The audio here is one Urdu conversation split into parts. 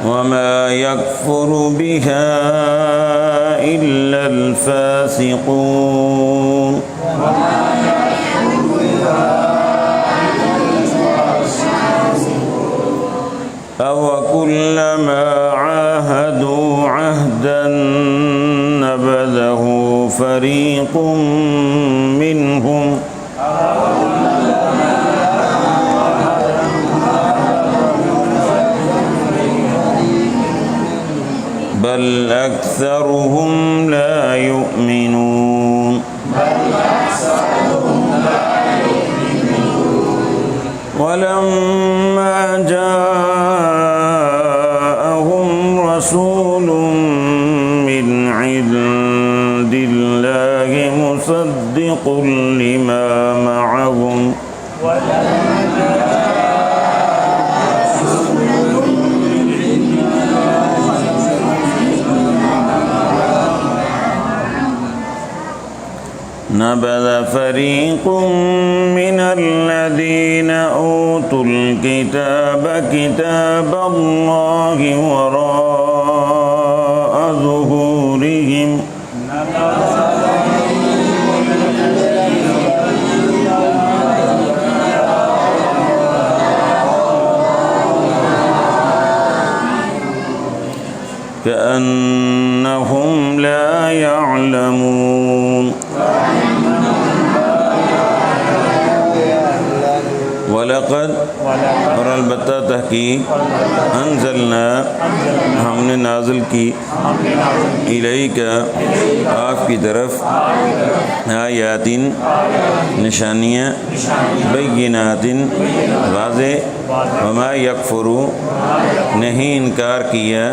وما يكفر بها إلا الفاسقون أوكلما عاهدوا عهدا نبذه فريق منهم بل أكثرهم لا يؤمنون ولما جاءهم رسول من عند الله مصدق لما معهم نبذ فريق من الذين أوتوا الكتاب كتاب الله وراء ظهورهم كأنهم لا يعلمون وَلَقَدْ اور البتہ تحقیق انزلنا ہم نے نازل کی الیک آپ کی طرف آیات نشانیاں بینات واضح وما یکفر نہیں انکار کیا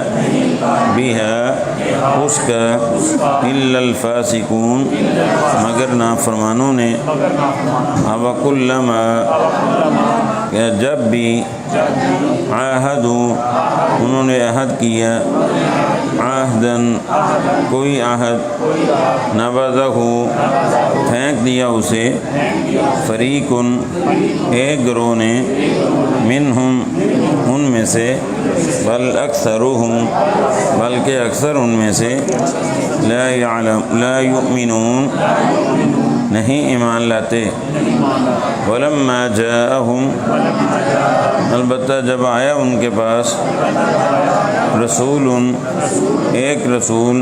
بہا اس کا الا الفاسقون مگر نافرمانوں نے وَكُلَّمَا کہ جب بھی عاہدوا انہوں نے عہد کیا عہدن کوئی عہد نبذہ پھینک دیا اسے فریقن ایک گروہ نے منہم ان میں سے بل اکثرہم بلکہ اکثر ان میں سے لا یؤمنون نہیں ایمان لاتے ولما جاءہم البتہ جب آیا ان کے پاس رسول ایک رسول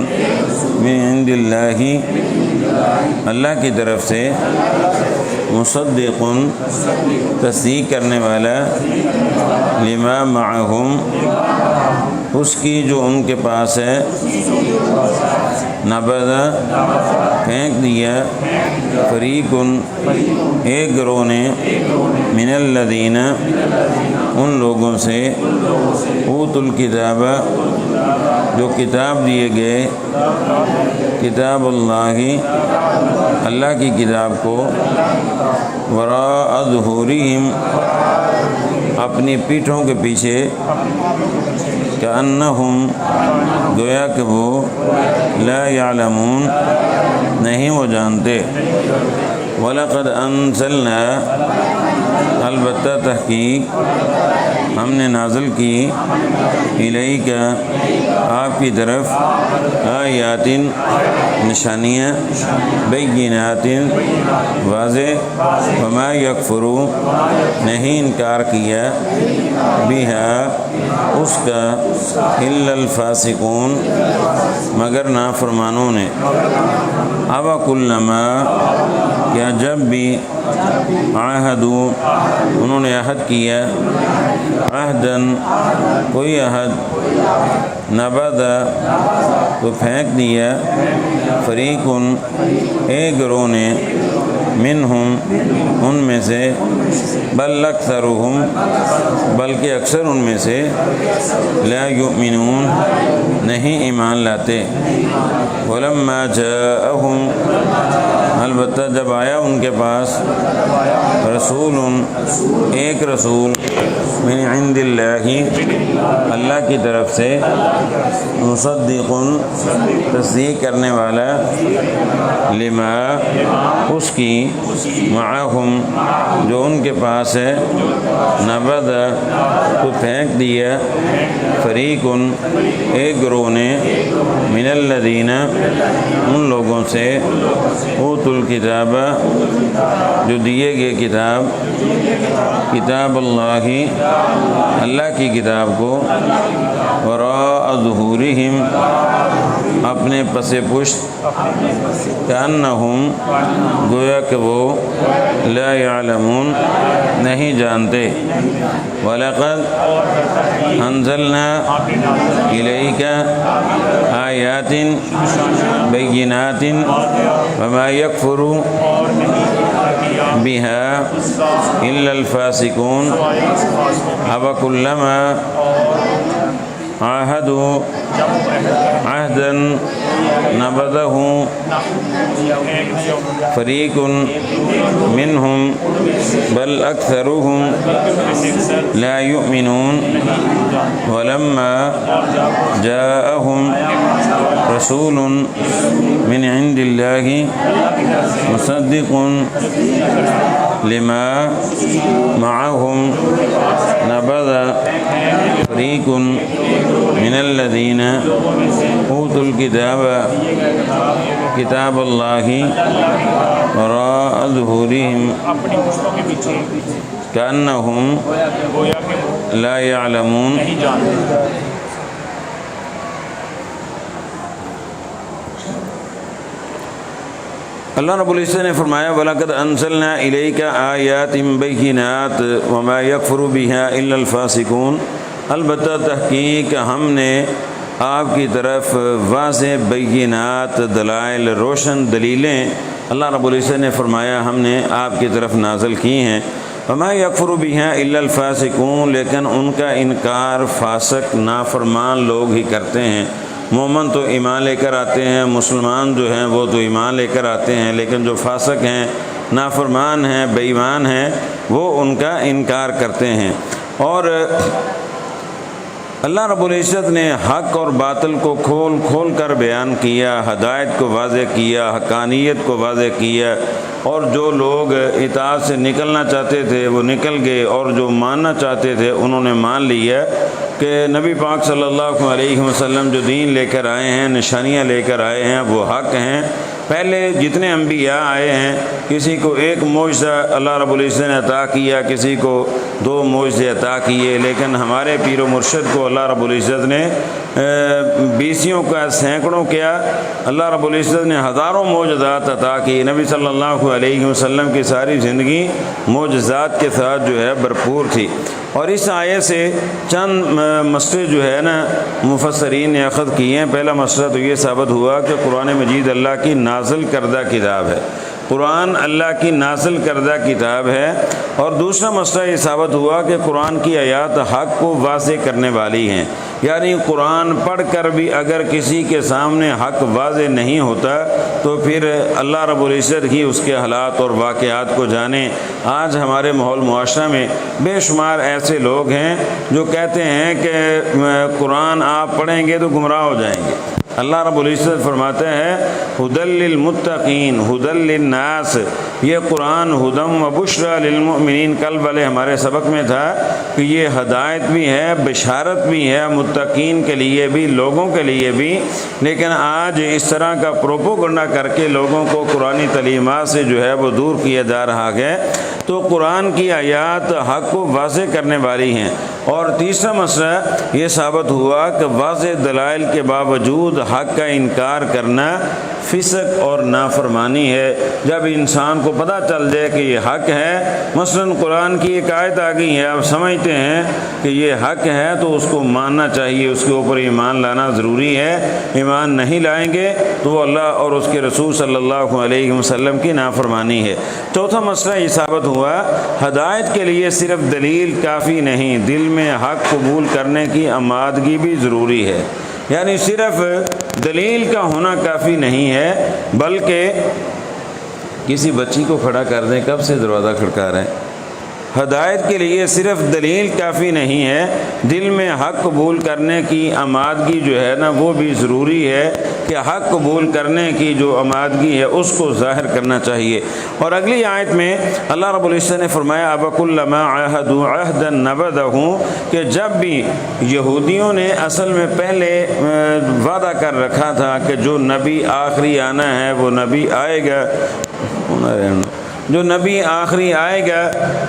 من عند اللہ اللہ کی طرف سے مصدق تصدیق کرنے والا لما معہم اس کی جو ان کے پاس ہے نبذ پھینک دیا فریقن ایک گروہ نے من الذین ان لوگوں سے اوتوا الکتاب جو کتاب دیے گئے کتاب اللہ اللہ کی کتاب کو وراء ظہورہم اپنی پیٹھوں کے پیچھے کأنہم گویا کہ وہ لا یعلمون نہیں وہ جانتے وَلَقَدْ أَنزَلْنَا البتہ تحقیق ہم نے نازل کی الیک آپ کی طرف آیات نشانیاں بینات واضح وما یکفر نہیں انکار کیا بہا اس کا الا الفاسقون مگر نافرمانوں نے اوَكُلَّمَا کیا جب بھی عاہدوا انہوں نے عہد کیا عہدن کوئی عہد نبذ تو پھینک دیا فریقن ایک گروہ نے منہم ان میں سے بل اکثرہم بلکہ اکثر ان میں سے لا یؤمنون نہیں ایمان لاتے ولما جاءہم البتہ جب آیا ان کے پاس رسول ایک رسول من عند اللہ اللہ کی طرف سے مصدق تصدیق کرنے والا لما اس کی معہم جو ان کے پاس ہے نبذ تو پھینک دیا فریق ایک گروہ نے من الذین ان لوگوں سے اوتوا الکتاب جو دیے گئے کتاب اللہ اللہ کی کتاب کو وراء ظہورہم اپنے پس پشت کأنہم گویا کہ وہ لا یعلمون نہیں جانتے وَلَقَدْ أَنزَلْنَا إِلَيْكَ آيَاتٍ بَيِّنَاتٍ وَمَا يَكْفُرُ بِهَا إِلَّا الْفَاسِقُونَ أَوَكُلَّمَا عَاهَدُوا عَهْدًا نَبَذَهُ فَرِيقٌ مِّنْهُمْ بَلْ أَكْثَرُهُمْ لَا يُؤْمِنُونَ وَلَمَّا جَاءَهُمْ رَسُولٌ مِّنْ عِندِ اللَّهِ مُصَدِّقٌ لِمَا مَعَهُمْ نَبَذَ فَرِيقٌ من الذين اوتوا الكتاب کتاب اللہ وراء ظہورہم کأنہم لا یعلمون اللہ رب العزت نے فرمایا وَلَقَدْ أَنزَلْنَا إِلَيْكَ آيَاتٍ بَيِّنَاتٍ وَمَا يَكْفُرُ بِهَا إِلَّا الْفَاسِقُونَ البتہ تحقیق ہم نے آپ کی طرف واضح بینات دلائل روشن دلیلیں اللہ رب العزت نے فرمایا ہم نے آپ کی طرف نازل کی ہیں وَمَا يَكْفُرُ بِهَا إِلَّا الْفَاسِقُونَ لیکن ان کا انکار فاسق نافرمان لوگ ہی کرتے ہیں مومن تو ایمان لے کر آتے ہیں مسلمان جو ہیں وہ تو ایمان لے کر آتے ہیں لیکن جو فاسق ہیں نافرمان ہیں بے ایمان ہیں وہ ان کا انکار کرتے ہیں اور اللہ رب العزت نے حق اور باطل کو کھول کھول کر بیان کیا ہدایت کو واضح کیا حقانیت کو واضح کیا اور جو لوگ اطاعت سے نکلنا چاہتے تھے وہ نکل گئے اور جو ماننا چاہتے تھے انہوں نے مان لیا کہ نبی پاک صلی اللہ علیہ وسلم جو دین لے کر آئے ہیں نشانیاں لے کر آئے ہیں وہ حق ہیں پہلے جتنے انبیاء آئے ہیں کسی کو ایک معجزہ اللہ رب العزت نے عطا کیا کسی کو 2 معجزے عطا کیے لیکن ہمارے پیر و مرشد کو اللہ رب العزت نے 20 کا سینکڑوں کیا اللہ رب العزت نے ہزاروں معجزات عطا کی نبی صلی اللہ علیہ وسلم کی ساری زندگی معجزات کے ساتھ جو ہے بھرپور تھی اور اس آیت سے چند مسئلے جو ہے نا مفسرین نے اخذ کیے ہیں پہلا مسئلہ تو یہ ثابت ہوا کہ قرآن مجید اللہ کی نازل کردہ کتاب ہے قرآن اللہ کی نازل کردہ کتاب ہے اور دوسرا مسئلہ یہ ثابت ہوا کہ قرآن کی آیات حق کو واضح کرنے والی ہیں یعنی قرآن پڑھ کر بھی اگر کسی کے سامنے حق واضح نہیں ہوتا تو پھر اللہ رب العزت ہی اس کے حالات اور واقعات کو جانے آج ہمارے ماحول معاشرہ میں بے شمار ایسے لوگ ہیں جو کہتے ہیں کہ قرآن آپ پڑھیں گے تو گمراہ ہو جائیں گے اللہ رب العزت فرماتے ہیں ہدی للمتقین ہدی للناس یہ قرآن ہدم و بشری للمؤمنین کل والے ہمارے سبق میں تھا کہ یہ ہدایت بھی ہے بشارت بھی ہے متقین کے لیے بھی لوگوں کے لیے بھی لیکن آج اس طرح کا پروپوگنڈا کر کے لوگوں کو قرآنی تعلیمات سے جو ہے وہ دور کیا جا رہا ہے تو قرآن کی آیات حق کو واضح کرنے والی ہیں اور تیسرا مسئلہ یہ ثابت ہوا کہ واضح دلائل کے باوجود حق کا انکار کرنا فسق اور نافرمانی ہے جب انسان کو پتہ چل جائے کہ یہ حق ہے مثلا قرآن کی ایک آیت آ گئی ہے آپ سمجھتے ہیں کہ یہ حق ہے تو اس کو ماننا چاہیے اس کے اوپر ایمان لانا ضروری ہے ایمان نہیں لائیں گے تو وہ اللہ اور اس کے رسول صلی اللہ علیہ وسلم کی نافرمانی ہے چوتھا مسئلہ یہ ثابت ہوا ہدایت کے لیے صرف دلیل کافی نہیں دل میں حق قبول کرنے کی آمادگی بھی ضروری ہے یعنی صرف دلیل کا ہونا کافی نہیں ہے بلکہ کسی بچی کو کھڑا کر دیں، کب سے دروازہ کھڑکا رہے ہیں۔ ہدایت کے لیے صرف دلیل کافی نہیں ہے، دل میں حق قبول کرنے کی آمادگی جو ہے نا وہ بھی ضروری ہے، کہ حق قبول کرنے کی جو آمادگی ہے اس کو ظاہر کرنا چاہیے۔ اور اگلی آیت میں اللہ رب العزت نے فرمایا أَفَكُلَّمَا عَاهَدُوا عَهْدًا نَبَذَهُ، کہ جب بھی یہودیوں نے اصل میں پہلے وعدہ کر رکھا تھا کہ جو نبی آخری آنا ہے وہ نبی آئے گا، جو نبی آخری آئے گا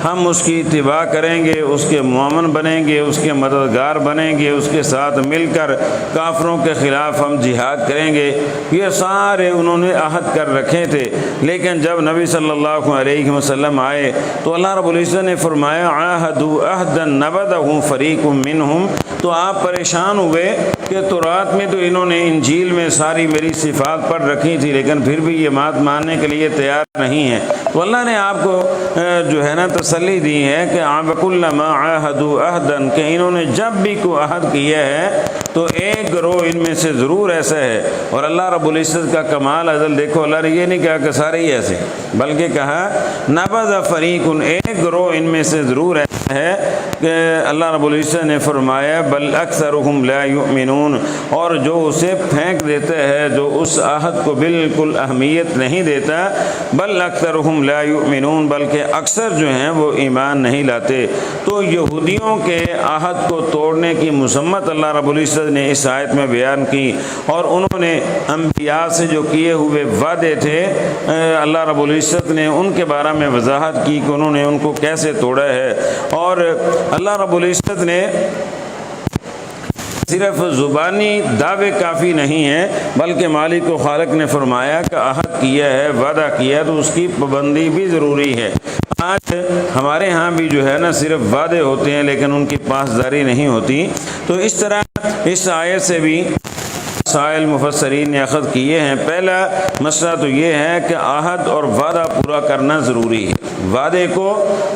ہم اس کی اتباع کریں گے، اس کے مومن بنیں گے، اس کے مددگار بنیں گے، اس کے ساتھ مل کر کافروں کے خلاف ہم جہاد کریں گے، یہ سارے انہوں نے عہد کر رکھے تھے۔ لیکن جب نبی صلی اللہ علیہ وسلم آئے تو اللہ رب العزت نے فرمایا عَاهَدُوا عَهْدًا نَبَذَهُ فَرِيقٌ مِّنْهُمْ، تو آپ پریشان ہوئے کہ تورات میں تو انہوں نے انجیل میں ساری میری صفات پڑھ رکھی تھی لیکن پھر بھی یہ بات ماننے کے لیے تیار نہیں ہے۔ تو اللہ نے آپ کو جو ہے نا تسلی دی ہے کہ أَفَكُلَّمَا عَاهَدُوا عَهْدًا، کہ انہوں نے جب بھی کوئی عہد کیا ہے تو ایک گروہ ان میں سے ضرور ایسا ہے۔ اور اللہ رب العزت کا کمال ازل دیکھو، اللہ نے یہ نہیں کہا کہ سارے ہی ایسے، بلکہ کہا نَبَذَ فَرِيقٌ، ایک گروہ ان میں سے ضرور ایسا ہے کہ اللہ رب العزت نے فرمایا بل اکثرهم لا يؤمنون، اور جو اسے پھینک دیتا ہے، جو اس عہد کو بالکل اہمیت نہیں دیتا، بل اکثرهم لا يؤمنون، بلکہ اکثر جو ہیں وہ ایمان نہیں لاتے۔ تو یہودیوں کے عہد کو توڑنے کی مذمت اللہ رب العزت نے اس آیت میں بیان کی، اور انہوں نے انبیاء سے جو کیے ہوئے وعدے تھے اللہ رب العزت نے ان کے بارے میں وضاحت کی کہ انہوں نے ان کو کیسے توڑا ہے۔ اور اللہ رب العزت نے صرف زبانی دعوے کافی نہیں ہیں، بلکہ مالک و خالق نے فرمایا کہ عہد کیا ہے، وعدہ کیا ہے تو اس کی پابندی بھی ضروری ہے۔ آج ہمارے ہاں بھی جو ہے نا صرف وعدے ہوتے ہیں لیکن ان کی پاسداری نہیں ہوتی۔ تو اس طرح اس آیت سے بھی مسائل مفسرین نے اخذ کیے ہیں۔ پہلا مسئلہ تو یہ ہے کہ عہد اور وعدہ پورا کرنا ضروری ہے، وعدے کو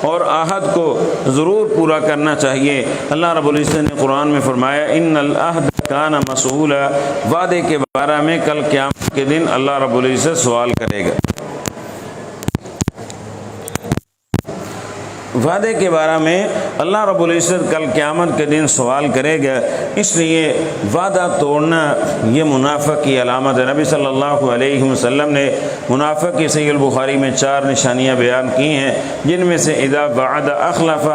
اور عہد کو ضرور پورا کرنا چاہیے۔ اللہ رب العزت نے قرآن میں فرمایا ان العہد کان مسئولا، وعدے کے بارے میں کل قیامت کے دن اللہ رب العزت سوال کرے گا۔ وعدے کے بارے میں اللہ رب العزت کل قیامت کے دن سوال کرے گا، اس لیے وعدہ توڑنا یہ منافق کی علامت ہے۔ نبی صلی اللہ علیہ وسلم نے منافق کی صحیح البخاری میں 4 نشانیاں بیان کی ہیں، جن میں سے اذا وعد اخلف،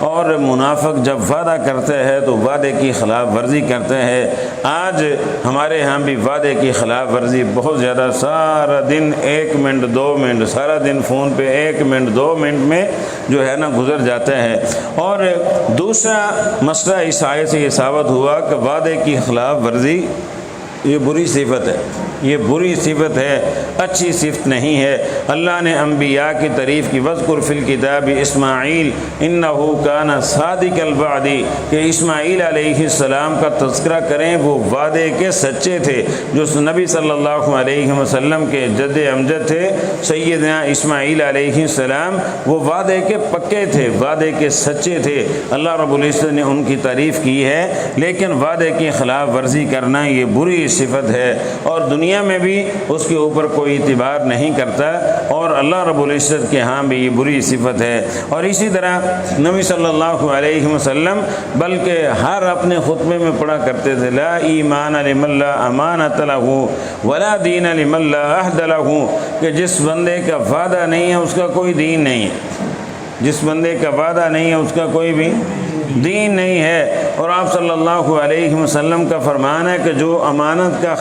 اور منافق جب وعدہ کرتے ہیں تو وعدے کی خلاف ورزی کرتے ہیں۔ آج ہمارے ہاں بھی وعدے کی خلاف ورزی بہت زیادہ، سارا دن 1 منٹ 2 منٹ، سارا دن فون پہ 1 منٹ 2 منٹ میں جو ہے نا گزر جاتا ہے۔ اور دوسرا مسئلہ اس آیت سے یہ ثابت ہوا کہ وعدے کی خلاف ورزی یہ بری صفت ہے، یہ بری صفت ہے، اچھی صفت نہیں ہے۔ اللہ نے انبیاء کی تعریف کی، وَاذْكُرْ فِي الْكِتَابِ اسماعیل إِنَّهُ كَانَ صَادِقَ الْوَعْدِ، کہ اسماعیل علیہ السلام کا تذکرہ کریں، وہ وعدے کے سچے تھے۔ جو نبی صلی اللہ علیہ وسلم کے جد امجد تھے سیدنا اسماعیل علیہ السلام، وہ وعدے کے پکے تھے، وعدے کے سچے تھے۔ اللہ رب العزت نے ان کی تعریف کی ہے، لیکن وعدے کی خلاف ورزی کرنا یہ بری صفت ہے، اور دنیا میں بھی اس کے اوپر کوئی اعتبار نہیں کرتا، اور اللہ رب العزت کے ہاں بھی یہ بری صفت ہے۔ اور اسی طرح نبی صلی اللہ علیہ وسلم بلکہ ہر اپنے خطبے میں پڑھا کرتے تھے لا ایمان لمن لا امانۃ لہ ولا دین لمن لا عہد لہ، کہ جس بندے کا وعدہ نہیں ہے اس کا کوئی دین نہیں ہے، جس بندے کا وعدہ نہیں ہے اس کا کوئی بھی دین نہیں ہے۔ اور آپ صلی اللہ علیہ وسلم کا فرمان ہے کہ جو امانت کا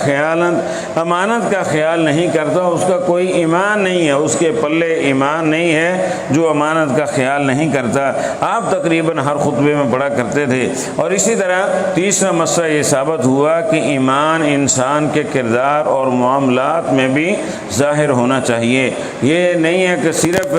خیال نہیں کرتا اس کا کوئی ایمان نہیں ہے، اس کے پلے ایمان نہیں ہے جو امانت کا خیال نہیں کرتا۔ آپ تقریباً ہر خطبے میں پڑھا کرتے تھے۔ اور اسی طرح تیسرا مسئلہ یہ ثابت ہوا کہ ایمان انسان کے کردار اور معاملات میں بھی ظاہر ہونا چاہیے، یہ نہیں ہے کہ صرف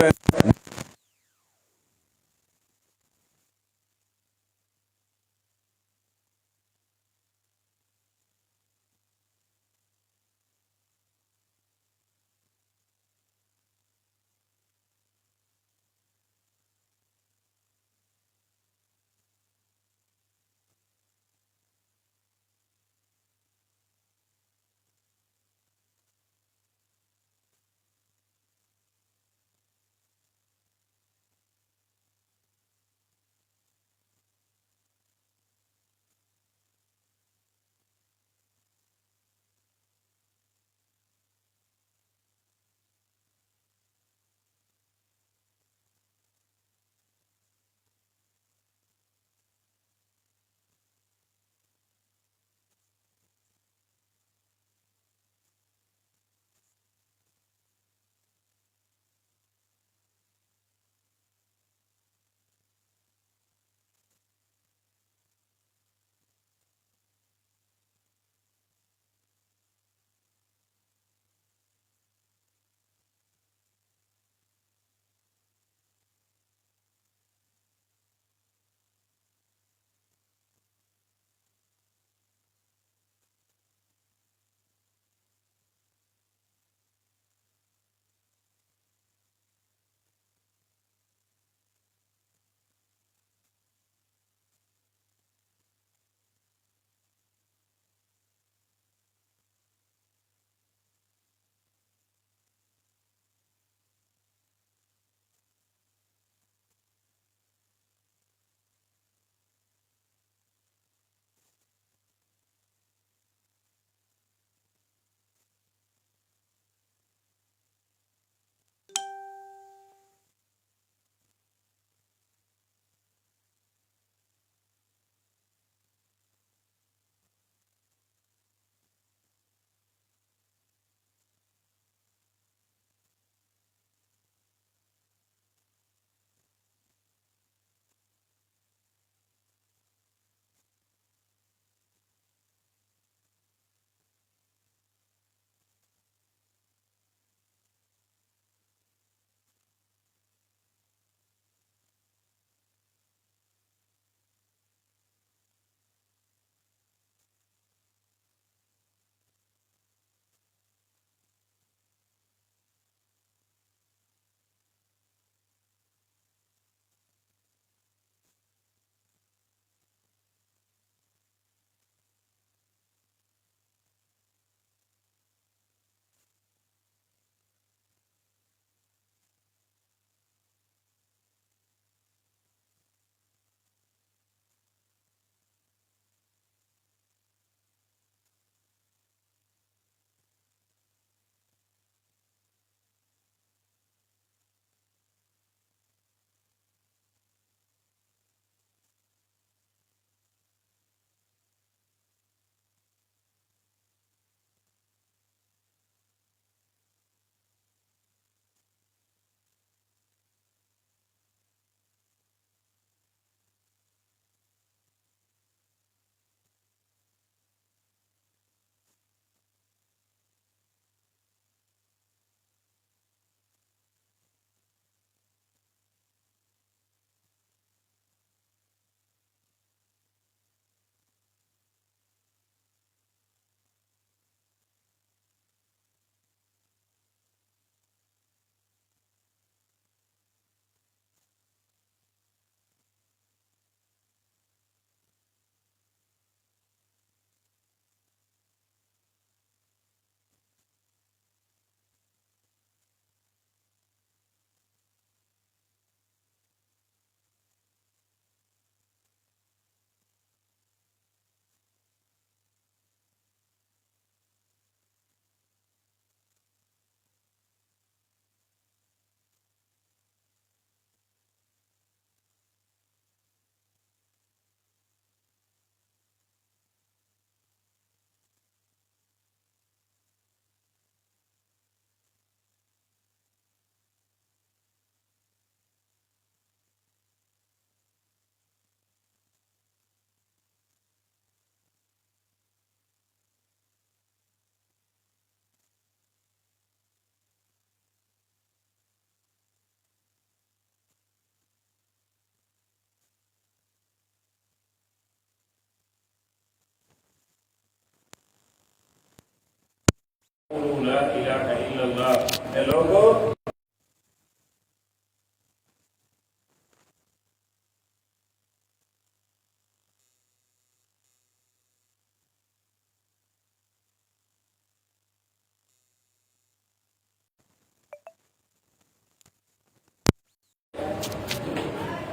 لا الہ الا اللہ۔ اے لوگو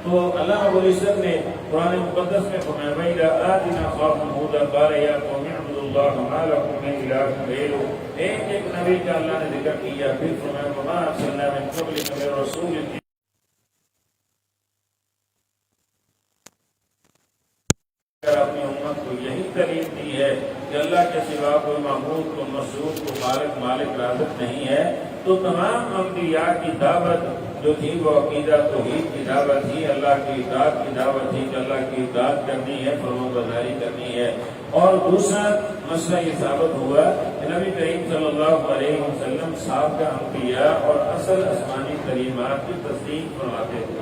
تو اللہ رب العزت نے قرآن مقدس میں فرمایا وَإِذَا آتِنَا خَاصًا هُودًا قَالَ يَا قَوْمِ اعْبُدُوا اللَّهَ مَا لَكُم مِّنْ إِلَٰهٍ غَيْرُهُ۔ ایک نبی کا اللہ نے ذکر کیا، پھر فرمایا وَمَا أَرْسَلْنَا مِن قَبْلِكَ مِن رَّسُولٍ اپنی امت کو یہی تعلیم دی ہے کہ اللہ کے سوا کوئی معبود کو مسعود کو خالق مالک رازق نہیں ہے۔ تو تمام انبیاء کی دعوت جو تھی وہ عقیدہ توحید کی دعوت تھی، اللہ کی اطاعت کی دعوت تھی کہ اللہ کی اطاعت کرنی ہے، فرمانبرداری کرنی ہے۔ اور دوسرا مسئلہ یہ ثابت ہوا کہ نبی کریم صلی اللہ علیہ وسلم سابقہ انبیاء اور اصل آسمانی تعلیمات کی تصدیق فرماتے تھے،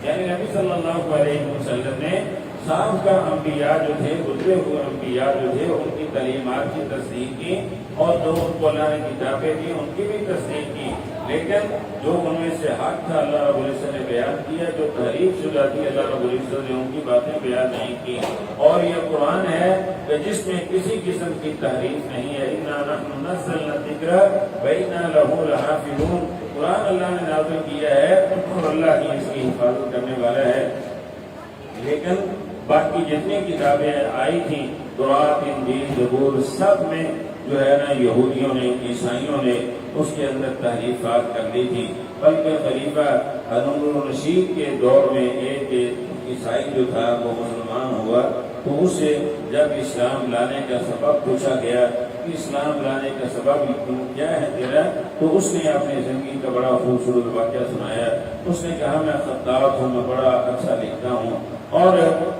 یعنی نبی صلی اللہ علیہ وسلم نے سابقہ انبیاء جو تھے، گزرے ہوئے انبیاء جو تھے، ان کی تعلیمات کی تصدیق کی، اور جو ان کو اللہ نے کتابیں دی ان کی بھی تصدیق کی، لیکن جو ان میں سے حق تھا اللہ رب العزت نے بیان کیا، جو تحریف شدہ تھی اللہ رب العزت نے ان کی باتیں بیان نہیں کی۔ اور یہ قرآن ہے کہ جس میں کسی قسم کی تحریف نہیں ہے۔ اِنَّا نَحْنُ نَزَّلْنَا الذِّكْرَ وَإِنَّا لَهُ لَحَافِظُونَ۔ قرآن اللہ نے نازل کیا ہے اور اللہ ہی اس کی حفاظت کرنے والا ہے۔ لیکن باقی جتنی کتابیں آئی تھیں، تورات، انجیل، زبور، سب میں جو ہے نا یہودیوں نے، عیسائیوں نے اس کے اندر تحریفات کر دی تھی۔ بلکہ خلیفہ ہارون الرشید کے دور میں ایک عیسائی جو تھا وہ مسلمان ہوا، تو اسے جب اسلام لانے کا سبب پوچھا گیا کہ اسلام لانے کا سبب کیا ہے تیرا، تو اس نے اپنی زندگی کا بڑا خوبصورت واقعہ سنایا۔ اس نے کہا میں خطاط ہوں، میں بڑا اچھا لکھتا ہوں، اور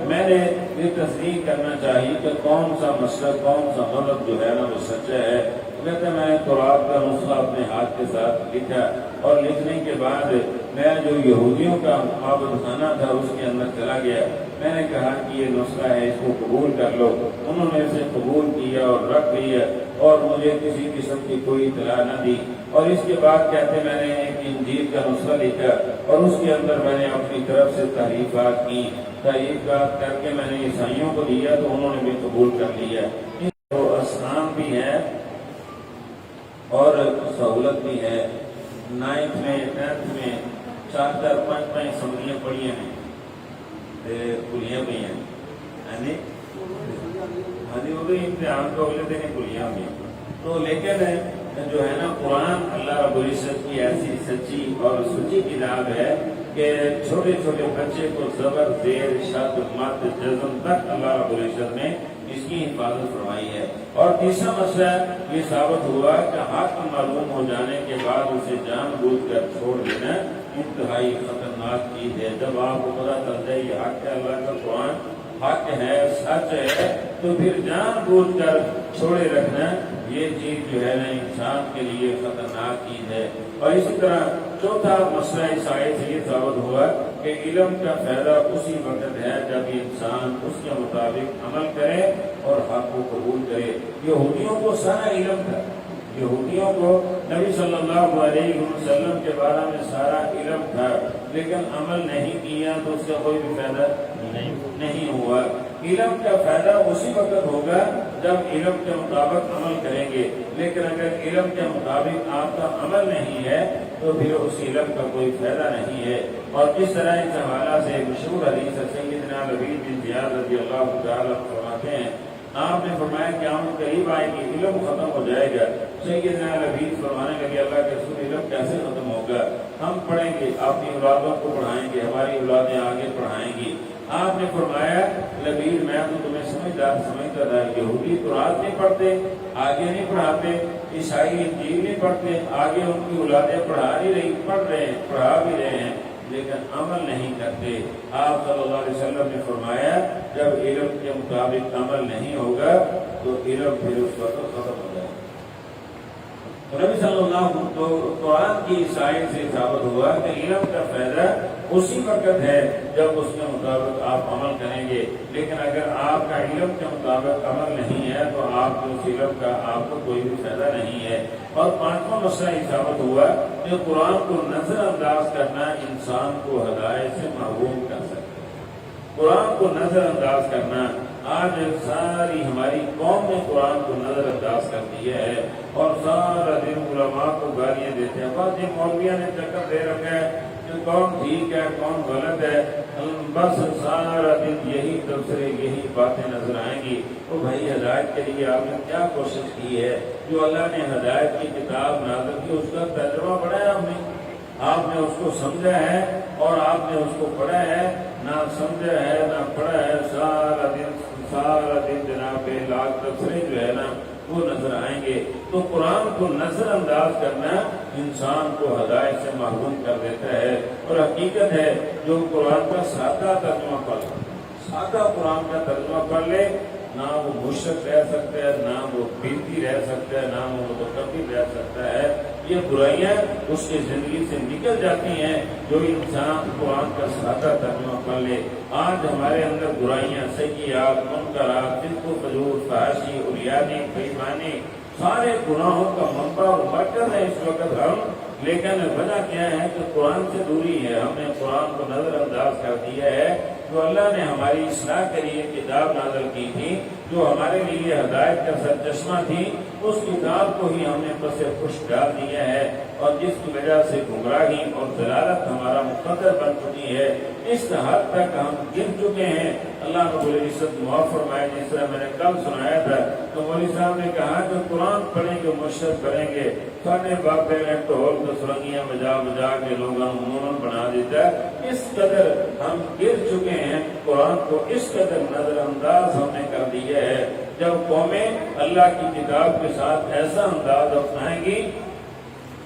میں نے یہ تصدیق کرنا چاہیے کہ کون سا مسلک، کون سا مذہب جو ہے نا وہ سچا ہے۔ کہتے میں نے تورات کا نسخہ اپنے ہاتھ کے ساتھ لکھا، اور لکھنے کے بعد میں جو یہودیوں کا معبد خانہ تھا اس کے اندر چلا گیا۔ میں نے کہا کہ یہ نسخہ ہے، اس کو قبول کر لو۔ انہوں نے اسے قبول کیا اور رکھ لیا، اور مجھے کسی قسم کی کوئی اطلاع نہ دی۔ اور اس کے بعد کہتے میں نے ایک انجیل کا نسخہ لکھا، اور اس کے اندر میں نے اپنی طرف سے تحریفات کی، تحریفات کر کے میں نے عیسائیوں کو دیا، تو انہوں نے بھی قبول کر لیا۔ تو آسان بھی ہے اور سہولت بھی ہے۔ 9th میں 10th میں 4-5 سمریاں پڑھی ہیں، کھلیاں بھی ہیں، وہ بھی امتحان کو اگلے دن کھلیاں بھی ہیں۔ تو لیکن جو ہے نا قرآن اللہ رب العزت کی ایسی سچی اور سچی کتاب ہے کہ چھوٹے چھوٹے بچے کو زبر، زیر، شد، مد، جزم تک اللہ رب العزت نے اس کی حفاظت فرمائی ہے۔ اور تیسرا مسئلہ یہ ثابت ہوا کہ حق معلوم ہو جانے کے بعد اسے جان بوجھ کر چھوڑ دینا انتہائی خطرناک چیز ہے۔ جب آپ کو پتہ چل جائے یہ حق ہے، اللہ کا قرآن حق ہے، سچ ہے، تو پھر جان بوجھ کر چھوڑے رکھنا یہ چیز جو ہے نا انسان کے لیے خطرناک چیز ہے۔ اور اسی طرح چوتھا مسئلہ اس آیت سے یہ ثابت ہوا کہ علم کا فائدہ اسی وقت ہے جب انسان اس کے مطابق عمل کرے اور حق کو قبول کرے۔ یہودیوں کو سارا علم تھا، یہودیوں کو نبی صلی اللہ علیہ وسلم کے بارے میں سارا علم تھا، لیکن عمل نہیں کیا تو اس کا کوئی بھی فائدہ نہیں ہوا۔ علم کا فائدہ اسی وقت ہوگا جب علم کے مطابق عمل کریں گے، لیکن اگر علم کے مطابق آپ کا عمل نہیں ہے تو پھر اس علم کا کوئی فائدہ نہیں ہے۔ اور اس طرح اس حوالہ سے مشہور حدیث سیدنا لبید بن زیاد رضی اللہ تعالیٰ فرماتے ہیں، آپ نے فرمایا کہ قیامت قریب آئے گی، علم ختم ہو جائے گا۔ سیدنا لبید فرمانے لگے اللہ کے رسول علم کیسے ختم ہوگا؟ ہم پڑھیں گے، اپنی اولادوں کو پڑھائیں گے، ہماری اولادیں آگے پڑھائیں گی۔ آپ نے فرمایا لبید میں تو تمہیں سمجھتا تھا، یہودی تورات نہیں پڑھتے، آگے نہیں پڑھاتے، عیسائی انجیل نہیں پڑھتے، آگے ان کی اولادیں پڑھا بھی رہے ہیں، لیکن عمل نہیں کرتے۔ آپ صلی اللہ علیہ وسلم نے فرمایا جب علم کے مطابق عمل نہیں ہوگا تو علم پھر اس وقت ختم ہو جائے گا۔ نبی صلی اللہ علیہ وسلم تو قرآن کی سائن سے ثابت ہوا کہ علم کا فائدہ اسی وقت ہے جب اس کے مطابق آپ عمل کریں گے، لیکن اگر آپ کا علم کے مطابق عمل نہیں ہے تو آپ کو اس علم کا آپ کو کوئی بھی فائدہ نہیں ہے۔ اور پانچواں مسئلہ یہ ثابت ہوا کہ قرآن کو نظر انداز کرنا انسان کو ہدایت سے محروم کر سکتا ہے۔ قرآن کو نظر انداز کرنا، آج ساری ہماری قوم نے قرآن کو نظر انداز کر دیا ہے اور سارا دن علماء کو گالیاں دیتے ہیں۔ بس یہ مولویوں نے چکر دے رکھا ہے کہ کون ٹھیک ہے کون غلط ہے، بس سارا دن یہی تبصرے یہی باتیں نظر آئیں گی۔ تو بھائی ہدایت کے لیے آپ نے کیا کوشش کی ہے؟ جو اللہ نے ہدایت کی کتاب نازل کی اس کا ترجمہ پڑھا ہے آپ نے اس کو سمجھا ہے اور آپ نے اس کو پڑھا ہے؟ نہ سمجھا ہے نہ پڑھا ہے، سارا دن جناب لاکھ تبصرے جو ہے نا وہ نظر آئیں گے۔ تو قرآن کو نظر انداز کرنا انسان کو ہدایت سے محروم کر دیتا ہے۔ اور حقیقت ہے جو قرآن کا سادہ ترجمہ پڑھ لے، سادہ قرآن کا ترجمہ پڑھ لے، نہ وہ مشرک رہ سکتا ہے، نہ وہ بدعتی رہ سکتا ہے، نہ وہ متکبر رہ سکتا ہے۔ یہ برائیاں اس کی زندگی سے نکل جاتی ہیں جو انسان قرآن کا سادہ ترجمہ پڑھ لے۔ آج ہمارے اندر برائیاں، سیئات، منکرات، فسق و فجور، فحاشی، عریانی، بے ایمانی، سارے گناہوں کا منبع اور مرکز ہے اس وقت ہم، لیکن وجہ کیا ہے کہ قرآن سے دوری ہے۔ ہم نے قرآن کو نظر انداز کر دیا ہے۔ جو اللہ نے ہماری اصلاح کے لیے کتاب نازل کی تھی، جو ہمارے لیے ہدایت کا سرچشمہ تھی، اس کتاب کو ہی ہم نے پس خشک ڈال دیا ہے، اور جس کی وجہ سے گمراہی اور ضلالت ہمارا مقدر بن چکی ہے۔ اس حد تک ہم گر چکے ہیں۔ اللہ رب العزت معاف فرمائے۔ جس طرح میں نے کل سنایا تھا تو مولوی صاحب نے کہا کہ قرآن پڑھیں گے مشرق کریں گے، سارے باپے نے ڈھول کو سرنگیاں بجا بجا کے لوگوں مومن بنا دیتا ہے۔ اس قدر ہم گر چکے ہیں، قرآن کو اس قدر نظر انداز ہم نے کر دیا ہے۔ جب قومیں اللہ کی کتاب کے ساتھ ایسا انداز اپنائیں گی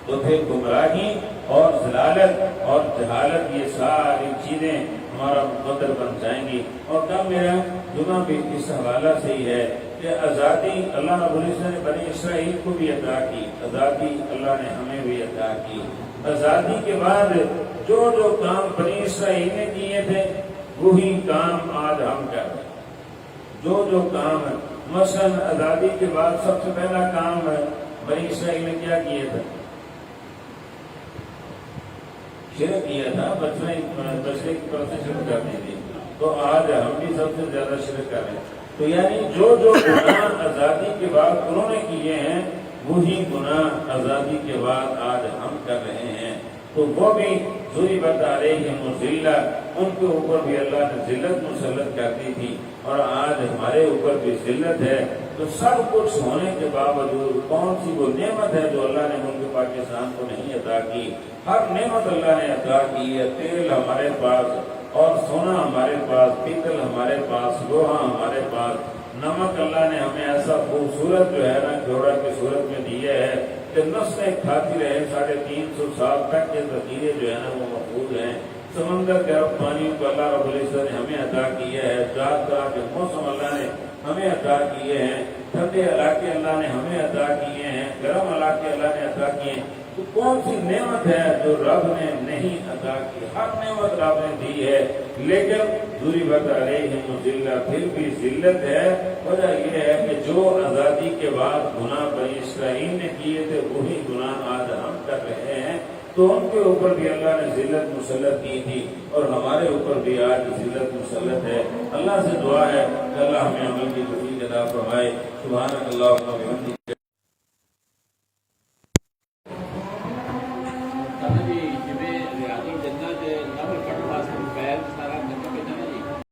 تو پھر گمراہی اور ضلالت اور جہالت یہ ساری چیزیں ہمارا مقدر بن جائیں گی۔ اور کل میرا جمعہ بھی اس حوالہ سے ہی ہے کہ آزادی اللہ رب العزت نے بنی اسرائیل کو بھی عطا کی، آزادی اللہ نے ہمیں بھی عطا کی۔ آزادی کے بعد جو جو کام بنی اسرائیل نے کیے تھے وہی کام آج ہم کر رہے ہیں۔ جو جو کام مثلا آزادی کے بعد سب سے پہلا کام بنی اسرائیل نے کیا کیا تھا؟ شرک کیا تھا، بچے کی پرست شرک کرنی تھی۔ تو آج ہم بھی سب سے زیادہ شرک کر رہے ہیں۔ تو یعنی جو جو گناہ آزادی کے بعد انہوں نے کیے ہیں وہی گناہ آزادی کے بعد آج ہم کر رہے ہیں۔ تو وہ بھی ضربت علیہم ذلت، ان کے اوپر بھی اللہ نے ذلت مسلط کر دی تھی، اور آج ہمارے اوپر بھی ذلت ہے۔ تو سب کچھ ہونے کے باوجود کون سی وہ نعمت ہے جو اللہ نے ملک پاکستان کو نہیں عطا کی؟ ہر نعمت اللہ نے عطا کی ہے۔ تیل ہمارے پاس اور سونا ہمارے پاس، پیتل ہمارے پاس، لوہا ہمارے پاس، نمک اللہ نے ہمیں ایسا خوبصورت جو ہے نا جوڑا کی صورت میں دیا ہے کہ نسلیں کھاتی رہے 350 سال تک کے ذخیرے جو ہے نا وہ محفوظ ہیں۔ سمندر کے پانی کو اللہ رب العزت نے ہمیں عطا کیا ہے، 4 طرح کے موسم اللہ نے ہمیں عطا کیے ہیں، ٹھنڈے علاقے اللہ نے ہمیں عطا کیے ہیں، گرم علاقے اللہ نے عطا کیے ہیں۔ تو کون سی نعمت ہے جو رب نے نہیں عطا کی؟ ہر نعمت رب نے دی ہے، لیکن ضربت علیہم ذلت، پھر بھی ذلت ہے۔ وجہ یہ ہے کہ جو آزادی کے بعد گناہ بنی اسرائیل نے کیے تھے وہی گناہ آج ہم کر رہے ہیں۔ تو ان کے اوپر بھی اللہ نے ذلت مسلط کی تھی اور ہمارے اوپر بھی آج ذلت مسلط ہے۔ اللہ سے دعا ہے کہ اللہ ہمیں عمل کی توفیق عطا فرمائے۔ سبحانک اللہم و بحمدک۔